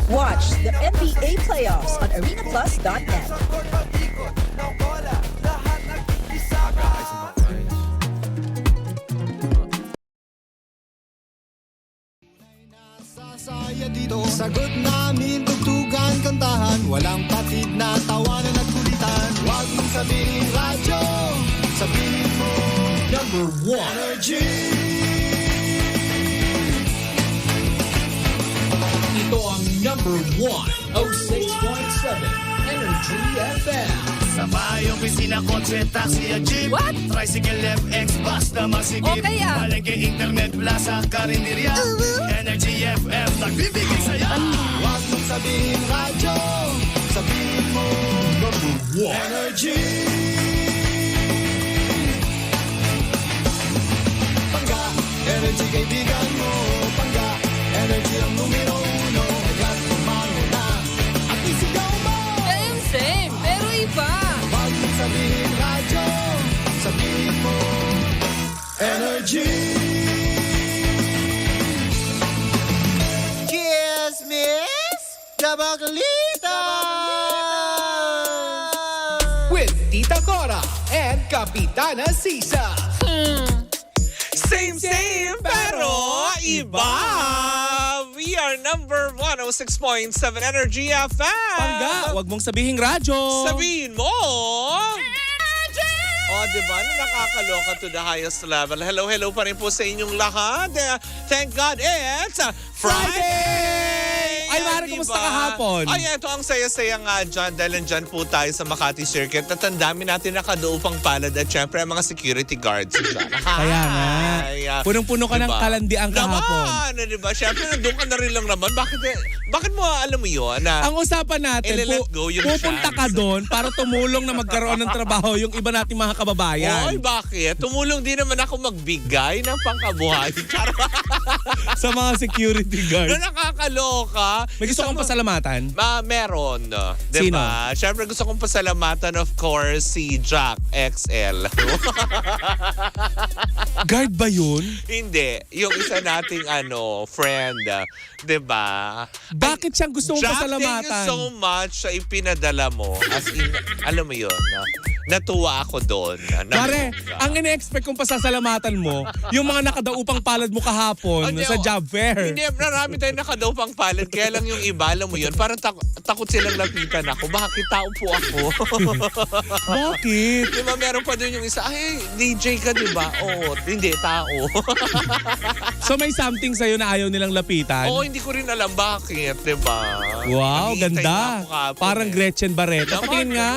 Watch the NBA playoffs on arenaplus.net. Sasaya dito, sagot namin, tugtugan, kantahan, walang patid na tawanan at kulitan. Huwag mong sabihin radyo, sabihin mo number 1 Energy. Ito ang number 1, 06.7 Energy FM. Sa bahay, opisina, kotse, taxi at jeep. What? Tricycle, FX, basta masigip. O kaya? Palengke, internet, plaza, karinderya. Energy FM, nagbibigay saya. Huwag mong sabihin radyo, sabihin mo number 1 Energy. Pangga, energy kaibigan mo. Pangga, energy ang numero 1. Kaya't tumalo na at isigaw mo. Same, pero iba. Huwag mong sabihin radyo, sabihin mo energy. Kiss, miss, Dabaglita! With Tita Cora and Kapitana Sisa. Same, pero iba. We are number 106.7 Energy FM. Pangga, wag mong sabihing radyo. Sabihin mo. Oh, diba? Nakakaloka to the highest level. Hello pa rin po sa inyong lahat. Thank God it's Friday! Ay, Mari, kumusta kahapon? Ay, ito ang saya-saya nga dyan dahil nandyan po tayo sa Makati Circuit at ang dami natin nakaduupang palad at syempre ang mga security guards dyan. Kaya nga. Punong-puno ka ng kalandian kahapon. Naman, diba? Syempre, nandun ka na rin lang naman. Bakit mo alam mo yun? Ang usapan natin, let go yung pupunta ka chance. doon para tumulong na magkaroon ng trabaho yung iba nating mga kababayan. Oy, bakit? Tumulong din naman ako magbigay ng pangkabuhay. Sa mga security guards. Na nakakaloka. May gusto kong pasalamatan? Meron. Sino? Diba? Siyempre gusto kong pasalamatan, of course, si Jack XL. Guard ba yun? Hindi. Yung isa nating friend. Diba? Bakit siyang gusto mong Jack, pasalamatan? thank you so much sa ipinadala mo. As in, alam mo yun, natuwa ako doon. Pare, ang ine-expect kong pasasalamatan mo, yung mga nakadaupang palad mo kahapon Hindi, sa job fair. Hindi, marami tayong nakadaupang palad. Kaya lang yung iba, alam mo yun, parang takot silang lapitan ako. Bakit tao po ako? Bakit? Diba meron pa doon yung isa, ay, DJ ka diba? Oo, hindi, tao. So may something sa'yo na ayaw nilang lapitan? Oo, hindi ko rin alam bakit, diba? Wow, Naghihintay na ganda. ako kahapon Parang Gretchen Barreta. Naman, Patingin nga.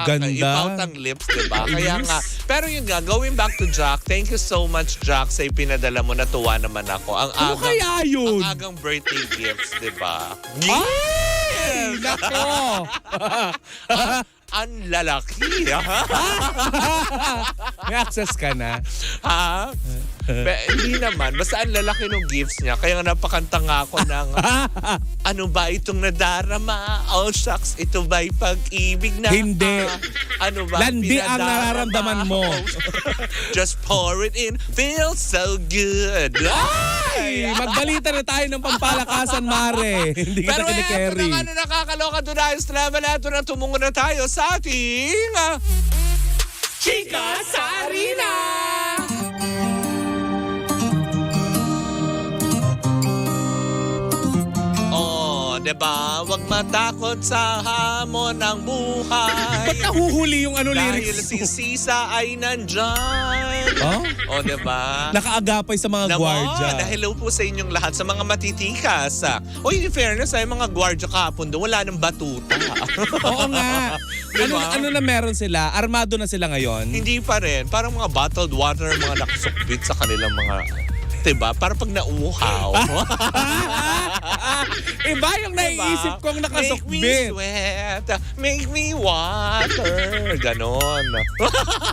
ganun, Ganda. Ipout ang lips, diba? Kaya nga, pero yun nga, going back to Jack, thank you so much, Jack, sa ipinadala mo. Natuwa naman ako. Ano kaya yun? Ang agang birthday gifts, diba? Ay! Nako! Ang lalaki, ha? May access ka na. Ha? Hindi naman. Basta ang lalaki ng gifts niya. Kaya nga napakanta nga ako ng ano ba itong nadarama? Oh shucks, ito ba'y pag-ibig na? Hindi. Ano ba? Landi ang pinadarama? nararamdaman mo. Just pour it in. Feels so good. Ay! Magbalita na tayo ng pampalakasan, Mare. Hindi kita Pero eto kinikerry. na nga na nakakaloka doon tayo sa level. Eto na tumungo na tayo sa ating Chika sa Arena! Diba? Huwag matakot sa hamon ng buhay. Ba't nahuhuli yung Dahil lyrics si mo? Sisa ay nandyan. Oh? O, diba? Nakaagapay sa mga gwardya. Hello po sa inyong lahat, sa mga matitikas. O, in fairness, ay mga gwardya kahapon doon, wala nang batuta. Oo nga. Diba? Ano na meron sila? Armado na sila ngayon? Hindi pa rin. Parang mga bottled water, mga nakasukbit sa kanilang mga... Diba? Para pag nauuhaw. Iba yung naiisip kong Make me nakasukbit. sweat. Make me water. Ganon.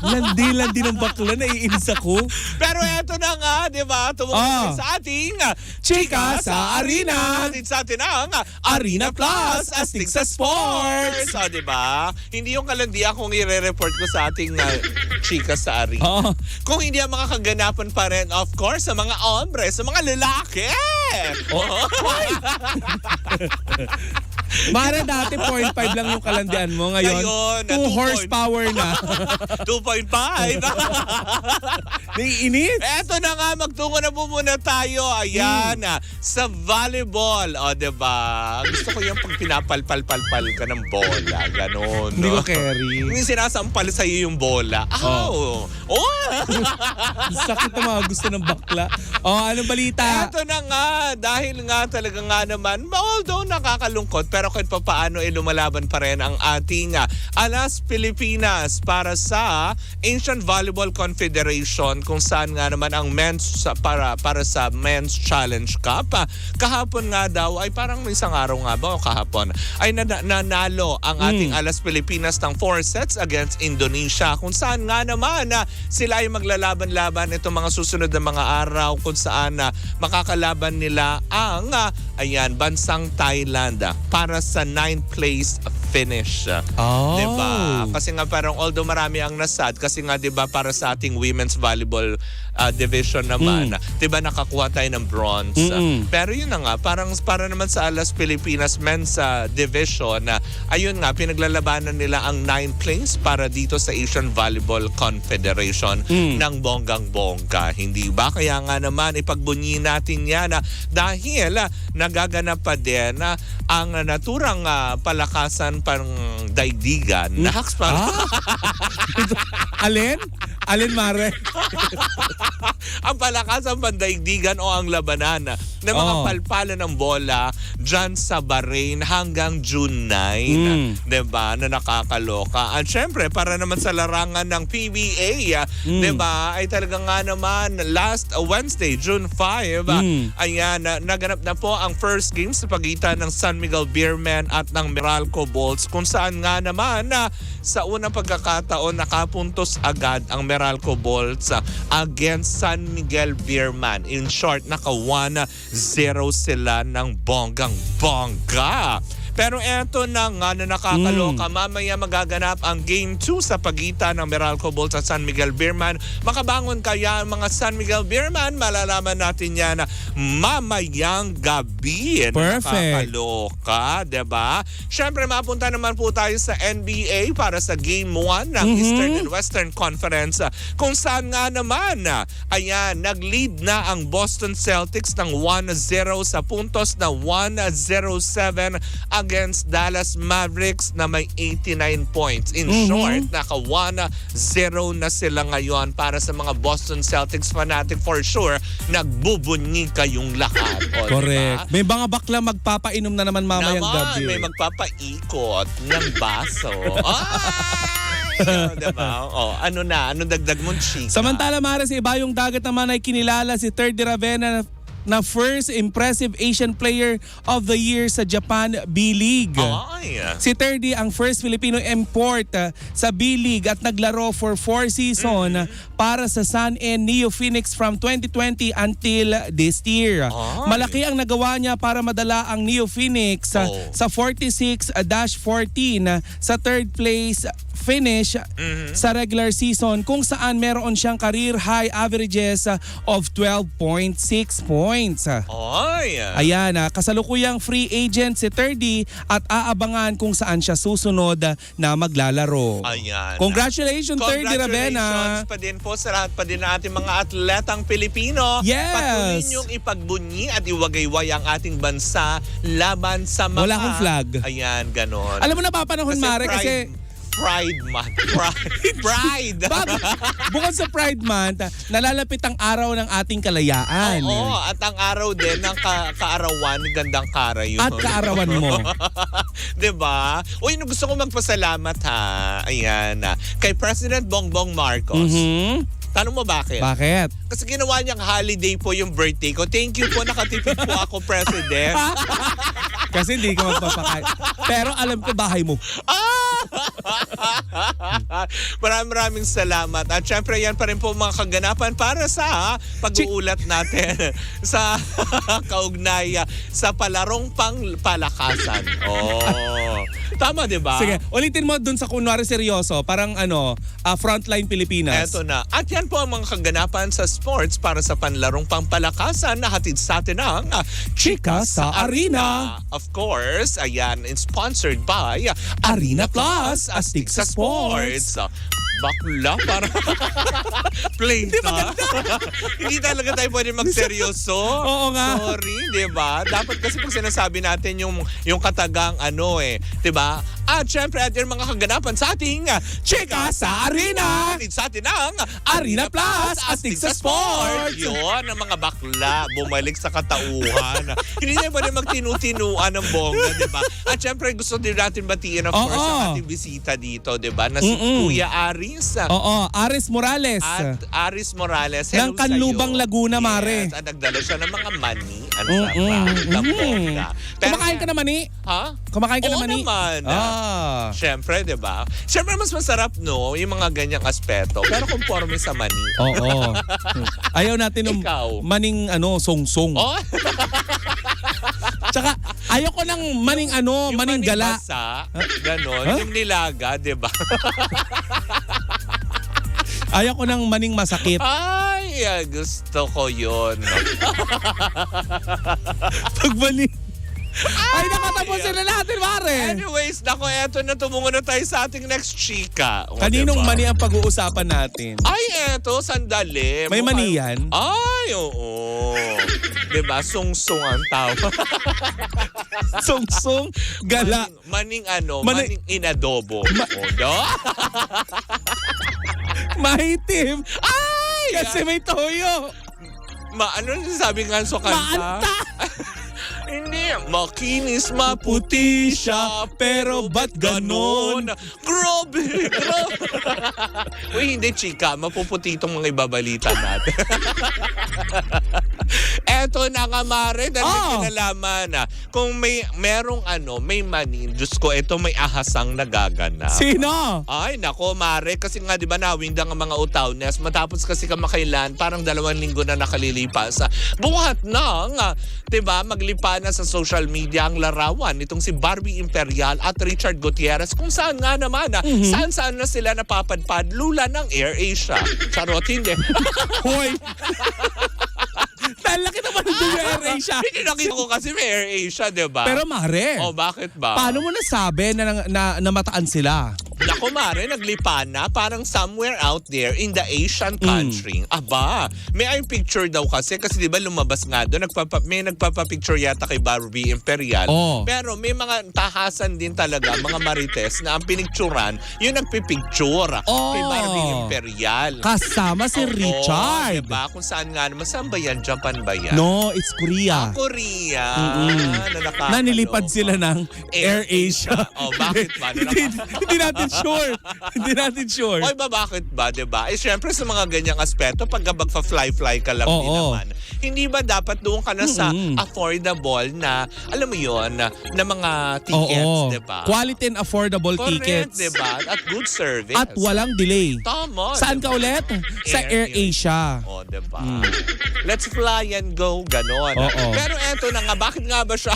Landi-landi ng bakla, naiinis ako. Pero eto na nga, di ba? Tumungo sa ating Chika sa Arena. Hatid sa atin ang Arena Plus, astig sa sports. So, di ba? Hindi yung kalandian kung i-report ko sa ating Chika sa Arena. Oh. Kung hindi ang mga kaganapan pa rin, of course, sa mga hombre, sa mga lalaki. Oh. Mare, dati 0.5 lang yung kalandian mo. Ngayon, Ngayon, 2 horsepower na. 2.5. Naiinit. Eto na nga, magtungo na po muna tayo. Ayan, sa volleyball. O, diba? Gusto ko yung pag pinapalpal-palpal ka ng bola. Ganon. Hindi no? ko carry. Yung sinasampal sa'yo yung bola. Oh! Sakit na mga gusto ng bakla. Anong balita? Eto na nga, dahil nga talaga nga naman, although nakakalungkot, pero kahit pa paano lumalaban pa rin ang ating Alas Pilipinas para sa Asian Volleyball Confederation kung saan nga naman ang men's para sa Men's Challenge Cup. Kahapon nga daw ay parang isang araw nga ba o kahapon ay nanalo ang ating Alas Pilipinas ng 4 sets against Indonesia kung saan nga naman sila ay maglalaban-laban itong mga susunod na mga araw kung saan makakalaban nila ang bansang Thailand para sa 9th place finish. Oh. Diba? Kasi nga parang although marami ang nasad kasi nga diba para sa ating women's volleyball division naman, diba nakakuha tayo ng bronze. Pero yun na nga, parang para naman sa Alas Pilipinas men's division, ayun nga, pinaglalabanan nila ang 9th place para dito sa Asian Volleyball Confederation ng bonggang-bongga. Hindi ba? Kaya nga naman, ipagbunyi natin yan dahil nagaganap pa din ang naturang palakasan pang daigdigan. Naks pa. Alin? Alin, Mare? Ang palakasan pandaigdigan o ang labanan ng mga palpalan ng bola dyan sa Bahrain hanggang June 9. Diba? Na nakakaloka. At syempre, para naman sa larangan ng PBA, diba? Ay talaga nga naman last Wednesday, June 5, ayan, naganap na po ang first game sa pagitan ng San Miguel Beermen at ng Meralco Bolts kung saan nga naman sa unang pagkakataon nakapuntos agad ang Meralco Bolts against San Miguel Beerman. In short, naka 1-0 sila ng bonggang-bongga. Pero eto na nga na nakakaloka. Mamaya magaganap ang Game 2 sa pagitan ng Meralco Bolts at San Miguel Beerman. Makabangon kaya ang mga San Miguel Beerman? Malalaman natin yan mamayang gabi. Perfect. Nakakaloka, diba? Siyempre, mapunta naman po tayo sa NBA para sa Game 1 ng Eastern and Western Conference kung saan nga naman, ayan, nag-lead na ang Boston Celtics ng 1-0 sa puntos na 107 against Dallas Mavericks na may 89 points. In short, naka 1-0 na sila ngayon para sa mga Boston Celtics fanatic for sure. Nagbubunyi kayong lahat. Correct. Diba? May mga bakla magpapainom na naman mamayang gabi. May magpapaikot ng baso. Diba? Ano na? Anong dagdag mong chika? Samantala, Mare, sa Ibayong Dagat naman ay kinilala si Third Ravenna na first impressive Asian Player of the Year sa Japan B-League. Si Terdy ang first Filipino import sa B-League at naglaro for 4 season para sa Sun and Neo Phoenix from 2020 until this year. Malaki ang nagawa niya para madala ang Neo Phoenix sa 46-14 sa third place finish sa regular season kung saan meron siyang career high averages of 12.6 points. Ayan, kasalukuyang free agent si Terdy at aabangan kung saan siya susunod na maglalaro. Ayan. Congratulations, Terdy Ravenna. Congratulations pa din po sa lahat pa din ng ating mga atletang Pilipino. Yes. Patuloy niyong ipagbunyi at iwagayway ang ating bansa laban sa mga... Wala akong flag. Ayan, ganon. Alam mo, napapanahon, Mare, kasi... Pride Month. Pride. Bukod sa Pride Month, nalalapit ang araw ng ating kalayaan. Oo, at ang araw din ng kaarawan, gandang kara yun. At kaarawan mo. Diba? Uy, gusto ko magpasalamat ayan, kay President Bongbong Marcos. Tanong mo bakit? Bakit? Kasi ginawa niyang holiday po yung birthday ko. Thank you po, nakatipid po ako, President. Kasi hindi ka magpapakain. Pero alam ko bahay mo. Maraming salamat. At syempre yan pa rin po mga kaganapan para sa pag-uulat natin sa kaugnay sa palarong pang palakasan. Tama, di ba? Sige, ulitin mo dun sa kunwari seryoso, parang Frontline Pilipinas. Eto na. At yan po ang mga kaganapan sa sports para sa panlarong pampalakasan na hatid sa atin ng Chika sa Arena. Of course, ayan, sponsored by Arena Plus, astig sa sports. Bakla, para plain ta. Hindi talaga tayo pwede magseryoso. Oo nga. Sorry, di ba? Dapat kasi pag sinasabi natin yung katagang di ba? At syempre, at yung mga kaganapan sa ating Chika sa Arena. Hatid sa atin ng Arena Plus, astig sa sports. Yun, ang mga bakla, bumalik sa katauhan. Hindi tayo pwede magtinu-tinuan ng bongga, di ba? At syempre, gusto din natin batiin, of course, ang ating bisita dito, di ba? Na si Kuya Aris. Oo, Aris Morales. At Aris Morales. Hello Ng Canlubang, sa'yo. Laguna, Mare. Yes, at nagdala siya ng mga money. Ang sarap. ng bongga. Pero- Kumakain ka naman Ha? Kumakain ka Oo naman naman. Siyempre, di ba? Siyempre, mas masarap, no? Yung mga ganyang aspeto. Pero conforme sa mani. Oo. Ayaw natin ng Ikaw. maning song-song. Oh? Tsaka ayaw ko ng maning Yung maning mani gala. basa, ganon. Huh? Yung nilaga, di ba? Ayaw ko ng maning masakit. Ay, gusto ko yun. Pag maning... Ay, nakatapos na natin, Mare. Anyways, nako, eto na, tumungo na tayo sa ating next chika. O, Kaninong diba? mani ang pag-uusapan natin? Ay, eto, sandali. May mani yan? Ay, oo. Diba? Sung-sung ang tawag. Song-song, gala. Maning Mani- maning inadobo. O, do? Mahitim. Ay! Kasi may toyo. Ano sabi nga sa kanta? Maanta. Hindi. Makinis, maputi siya, pero ba't ganon? Grabe! Uy, hindi, chika. Mapuputi itong mga ibabalita natin. Eto na nga, Mare, dahil may kinalaman na kung merong may mani, Diyos ko, eto may ahasang nagaganap. Sino? Ay, nako, Mare, kasi nga, di ba, nawindang ang mga utawnes. Matapos kasi kamakailan, parang 2 linggo na nakalilipas. Buhat ng, di ba, maglipa na sa social media ang larawan nitong si Barbie Imperial at Richard Gutierrez, kung saan nga naman, saan-saan na sila napapadpad, lula ng AirAsia. Charot, hindi. Hoy. Talaki naman yung AirAsia. Hindi nakita ko kasi may AirAsia, di ba? Pero Mare, bakit ba? paano mo nasabi na namataan sila? Naku, Mare, naglipa na parang somewhere out there in the Asian country. Aba, may picture daw kasi di ba lumabas nga doon, may nagpapapicture yata kay Barbie Imperial. Pero may mga tahasan din talaga, mga marites na ang pinicturan, yung nagpipicture kay Barbie Imperial. Kasama si Richard. Diba? Kung saan nga naman, saan ba yan? Japan ba yan? No, it's Korea. Korea. Nanilipad sila ng AirAsia. Bakit ba? Hindi natin sure. Hindi natin sure. Oy, bakit ba, diba? Syempre sa mga ganyang aspeto, pag magfa-fly-fly ka lang din naman, hindi ba dapat doon ka na sa affordable na, alam mo yon na mga tickets, diba? Quality and affordable tickets. Diba? At good service. At walang delay. Tama. Saan ka ulit? Sa AirAsia. Diba? Let's fly and go, ganon. Pero eto na nga, bakit nga ba siya?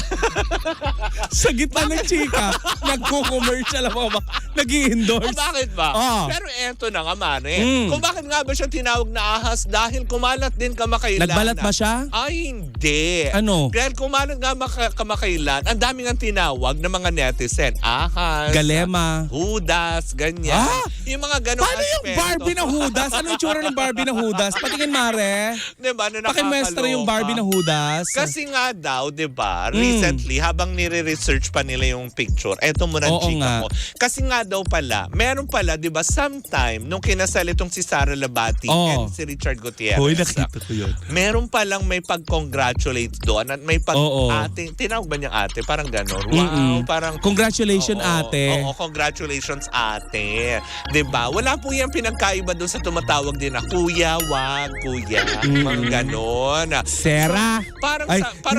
Sa gitna ng chika, nagko-commercial ako ba? Nag-i-endorse. Bakit ba? Pero eto na nga, Mare. Kung bakit nga ba siya tinawag na ahas? Dahil kumalat din kamakailan. Nagbalat ba siya? Ay, hindi. Ano? Dahil kumalat nga kamakailan, ang dami nga tinawag ng mga netizen. Ahas. Galema. Hudas, ganyan. Yung mga ganong Paano yung Barbie na Hudas? Ano yung tsura ng Barbie na Hudas? Patingin, Mare. Diba? Na Pakimestra yung Barbie na Hudas. Kasi nga daw, diba, recently, habang nire-research pa nila yung picture, eto muna ang chika ko. Kasi nga daw pala, meron pala, diba, sometime, nung kinasal itong si Sara Labati and si Richard Gutierrez. Hoy, nakita ko yun. Meron palang may pag-congratulate doon at may ate, tinawag ba niyang ate? Parang gano'n. Wow, parang... Congratulations, ate. Oo, congratulations, ate. Diba? Wala po yung pinagkaiba doon sa tumatawag din na kuya, wag, kuya. Mga gano'n. Sarah. So, parang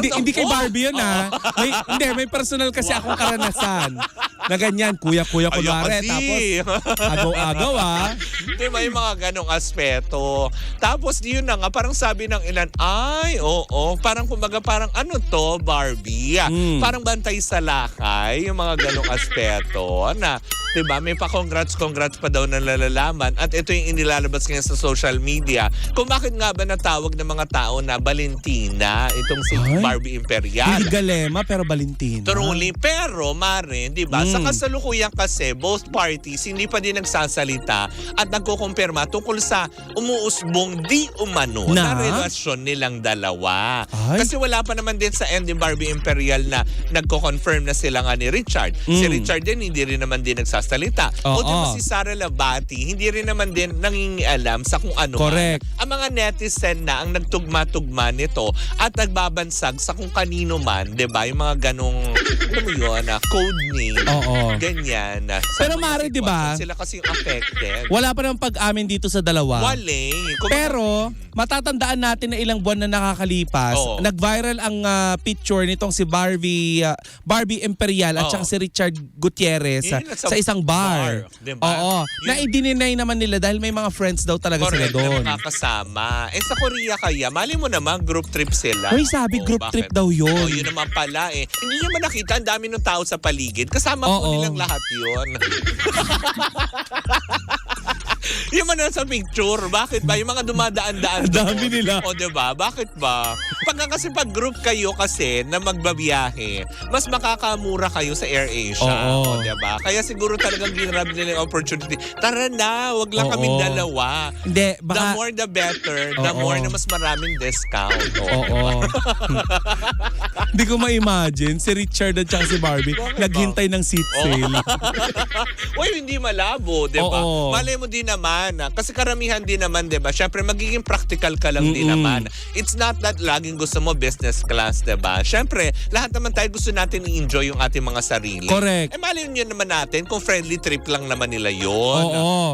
hindi kay Barbie yun, ha? May personal kasi akong karanasan. Na ganyan, kuya kunwari. Tapos, agaw-agaw, ha? Di ba yung mga ganong aspeto? Tapos yun na nga, parang sabi ng ilan, ay, oo, parang kumbaga parang ano to, Barbie? Parang bantay sa lakay, yung mga ganong aspeto na, di ba, may pa-congrats pa daw na nalalaman at ito yung inilalabas ngayon sa social media kung bakit nga ba natawag ng mga tao na Valentina, itong si Barbie Imperial. Hindi Galema pero Valentina. Truly, pero Mare, di ba? Sa kasalukuyan kasi, both parties hindi pa din nagsasalita at nagkukumpirma tungkol sa umuusbong di umano na relasyon nilang dalawa. Ay. Kasi wala pa naman din sa end ni Barbie Imperial na nagko-confirm na sila nga ni Richard. Si Richard din hindi rin naman din nagsasalita. O di ba si Sara Labati, hindi rin naman din nangingialam sa kung ano. Correct. Man. Ang mga netizen na ang nagtugma-tugma nito at nagbabansag sa kung kanino man, di ba? Yung mga ganong, ano mo yun, code name. Oo. Ganyan. Pero Mare, di ba? Sila kasi yung affected. Wala pa naman pag-amin dito sa dalawa. Wale. Pero matatandaan natin na ilang buwan na nakakalipas, nag-viral ang picture nitong si Barbie Imperial at saka si Richard Gutierrez sa isang bar. Diba? Oo. Na i-deny naman nila dahil may mga friends daw talaga sila doon. Na makakasama. Sa Korea kaya, mali mo naman, group trip sila. Uy, sabi group trip daw yun. Yun naman pala eh. Hindi nyo man nakita, ang dami ng tao sa paligid. Kasama po nilang lahat yun. Yung man sa picture, bakit ba? Yung mga dumadaan-daan. Dami nila. O diba? Bakit ba? Kasi pag group kayo kasi na magbabiyahe, mas makakamura kayo sa AirAsia. O diba? Kaya siguro talagang ginrab nila yung opportunity. Tara na, wag lang kaming dalawa. Hindi, baka... The more the better. The more na mas maraming discount. Oo. Hindi ko ma-imagine si Richard at saka si Barbie naghintay ng seat sale. Uy, hindi malabo, di ba? Malay mo din naman. Kasi karamihan din naman, di ba? Siyempre, magiging practical ka lang din naman. It's not that laging gusto mo business class, di ba? Siyempre, lahat naman tayo gusto natin i-enjoy yung ating mga sarili. Correct. Malay nyo naman natin kung friendly trip lang naman nila yun.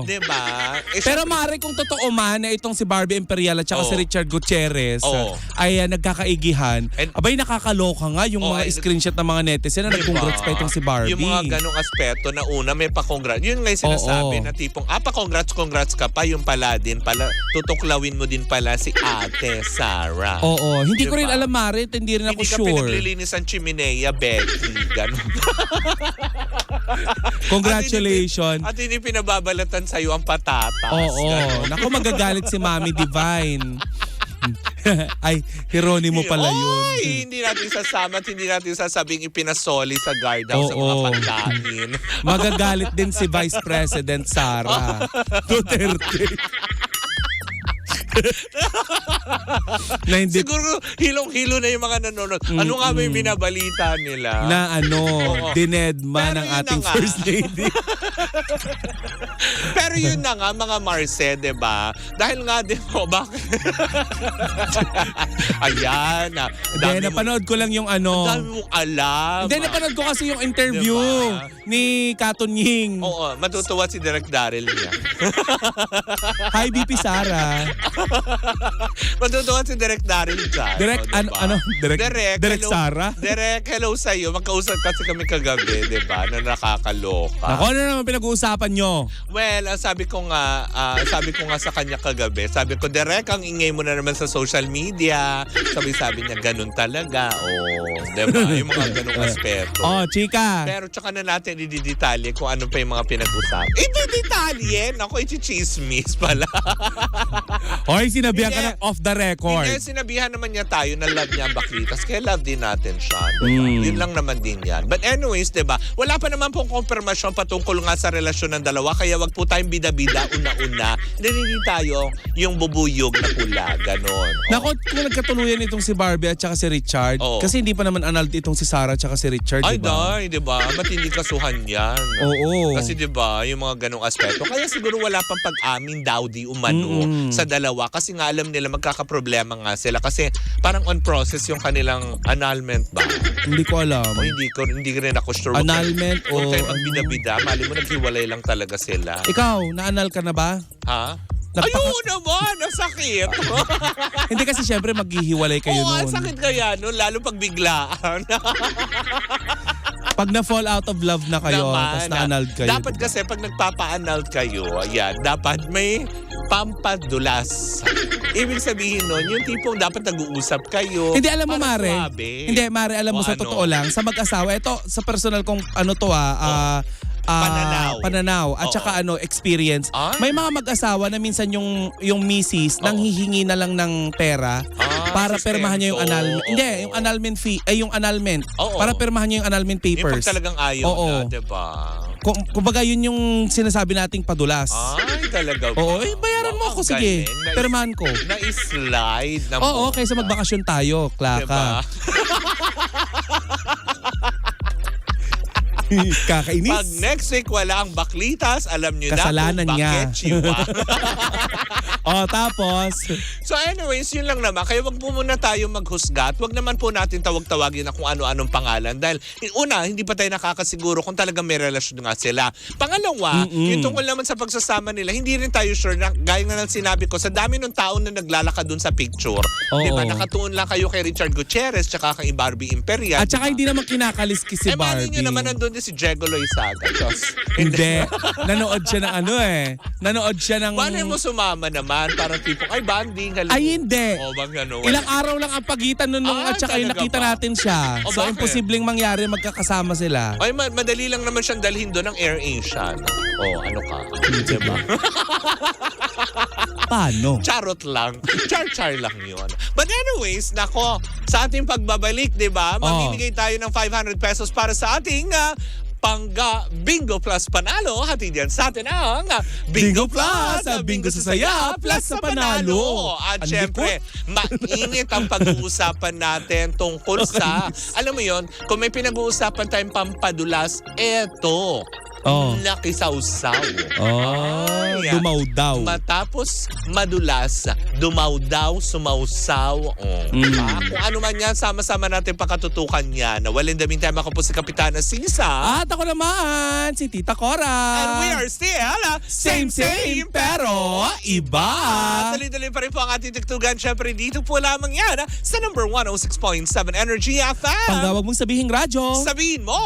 Di ba? Pero Mare, kung totoo man na itong si Barbie Imperial at saka si Richard Gutierrez ay nagkakaigihan, abay nakakaloka nga yung mga screenshot ng mga netizen na nag-congrats pa itong si Barbie. Yung mga ganong aspeto na una may pa-congrats. Yun nga yung sinasabi na tipong, pa-congrats ka pa, yung pala din pala, tutuklawin mo din pala si Ate Sarah. Oo. Hindi ko rin alam, Mare, hindi rin ako sure. Hindi ka pinaglilinis ang chimenea, Becky. Ganon. Congratulations. At hindi pinababalatan sa'yo ang patatas. Oo. Naku, magagalit si Mami Divine. Ay, Hieronimo pala yun. Ay, hindi natin sasama at hindi natin sasabing ipinasoli sa guardhouse sa mga pagkain. Magagalit din si Vice President Sara Duterte. Na hindi, siguro hilong-hilo na yung mga nanonood. Ano nga ba yung binabalita nila? Na dinedma ng ating First Lady. Pero yun na nga, mga Marce, diba? Dahil nga din po, bakit? Ayan. Hindi, napanood ko lang yung ano. Dami mong alam. Hindi, napanood ko kasi yung interview ni Katon Ying. Oo, matutuwa si Direk Daryl niya. Hi, BP Sara. Matutuwa si Direk Daryl dyan. Direk, ano? Direk hello, Sara? Direk, hello sa'yo. Magkausap kasi kami kagabi, diba? Na nakakaloka. Ako, ano naman pinag-uusapan nyo? Well, sabi ko nga sa kanya kagabi, sabi ko, Direk, ang ingay mo na naman sa social media. Sabi niya, ganun talaga. Diba? Yung mga ganung aspeto. Chika. Pero tsaka na natin i-detalye kung ano pa yung mga pinag-usapan. I-detalye? Ako, i-chismis pala. Hoy, sinabihan ka ng off the record. Hindi, sinabihan naman niya tayo na love niya ang baklitas. Kaya love din natin siya. Yun lang naman din yan. But anyways, diba? Wala pa naman pong konfirmasyon patungkol nga sa relasyon ng dalawa. Kaya wag po tayong bida-bida, una-una. Hindi tayo yung bubuyog na pula. Ganon. Naku, kung nagkatuluyan itong si Barbie at saka si Richard, kasi hindi pa naman annulled itong si Sarah at saka si Richard, diba? Ay, diba? Matindi kasuhan yan. Oo. Kasi diba, yung mga ganong aspeto. Kaya siguro wala pang pag-amin daw di umano sa dalawa. Kasi nga alam nila magkakaproblema nga sila. Kasi parang on process yung kanilang annulment ba? Hindi ko alam. Hindi rin ako sure. Annulment o... Huwag kayo magbida-bida. Mali mo, naghiwalay lang talaga sila. Ikaw, na-annul ka na ba? Ha? Ayun naman! Ang sakit! Hindi kasi syempre maghihiwalay kayo noon. Oo, ang sakit kaya noon. Lalo pag biglaan. Pag na-fall out of love na kayo, tapos na-annulled kayo. Dapat kasi pag nagpapa-annulled kayo, ayan, dapat may pampadulas. Ibig sabihin nun, yung tipong dapat nag-uusap kayo. Hindi, alam mo, para Mare. suwabe. Hindi, Mare, alam mo, O sa ano? totoo lang, sa mag-asawa, ito, sa personal kong pananaw at Oo. saka experience. Ay. May mga mag-asawa na minsan yung misis nang hihingi na lang ng pera para permahan niya yung sustento. annulment. Hindi, yung annulment fee, yung annulment. Oo. Para permahan niya yung annulment Yung papers. pag talagang ayaw Oo. na, diba? Kumbaga yun yung sinasabi nating padulas. Ay, talaga ba? Oo, bayaran mo Wow, ako, ang sige. galing. Permahan ko. Na-slide na Oo, mo. kaysa magbakasyon tayo, Klaka. Diba? Kakainis. Pag next week wala ang baklitas, alam nyo Kasalanan na kung niya. bakit chiwa. Tapos, So anyways, yun lang naman. Kaya wag po muna tayo maghusga at wag naman po natin tawag-tawagin na kung ano-anong pangalan. Dahil una, hindi pa tayo nakakasiguro kung talagang may relasyon nga sila. Pangalawa, yung tungkol naman sa pagsasama nila, hindi rin tayo sure na, gaya nga ng sinabi ko, sa dami ng tao na naglalakad dun sa picture. Oo. Diba? Nakatuon lang kayo kay Richard Gutierrez tsaka kay Barbie Imperial. at saka hindi naman kinakaliskis si Malay Barbie. nyo naman nandun din si Jego Loizaga. Hindi. Nanood siya ng Nanood siya ng... Malay mo sumama naman, parang tipong, ay banding, halika. Ay, hindi. O bang ano? Ilang araw lang ang pagitan nun at saka yung talaga nakita ba? natin siya. O, So, bakit? imposibleng mangyari magkakasama sila. Ay, madali lang naman siyang dalhin doon ng Air Asia. Ano ka? Diba? Paano? Charot lang. Char-char lang yun. But anyways, nako, sa ating pagbabalik, di ba? Mamimigay tayo ng 500 pesos para sa ating Pangga Bingo Plus Panalo. Hatid yan sa atin ang Bingo Plus, Bingo sa Saya, Plus sa Panalo. At Ang syempre, mainit ang pag-uusapan natin tungkol sa, alam mo yon, kung may pinag-uusapan tayong pampadulas, eto. Nakisawsaw. Ay, Dumaw daw. Matapos madulas, dumaw daw, sumausaw. Kung ano man yan, sama-sama natin pakatutukan yan. Walang daming time, ako po si Kapitana Sisa. At ako naman, si Tita Cora. And we are still Same, pero iba. Tuloy-tuloy pa rin po ang ating tuktugan. Siyempre, dito po lamang yan sa number 106.7 Energy FM. Panggawag mong sabihing radyo. Sabihin mo,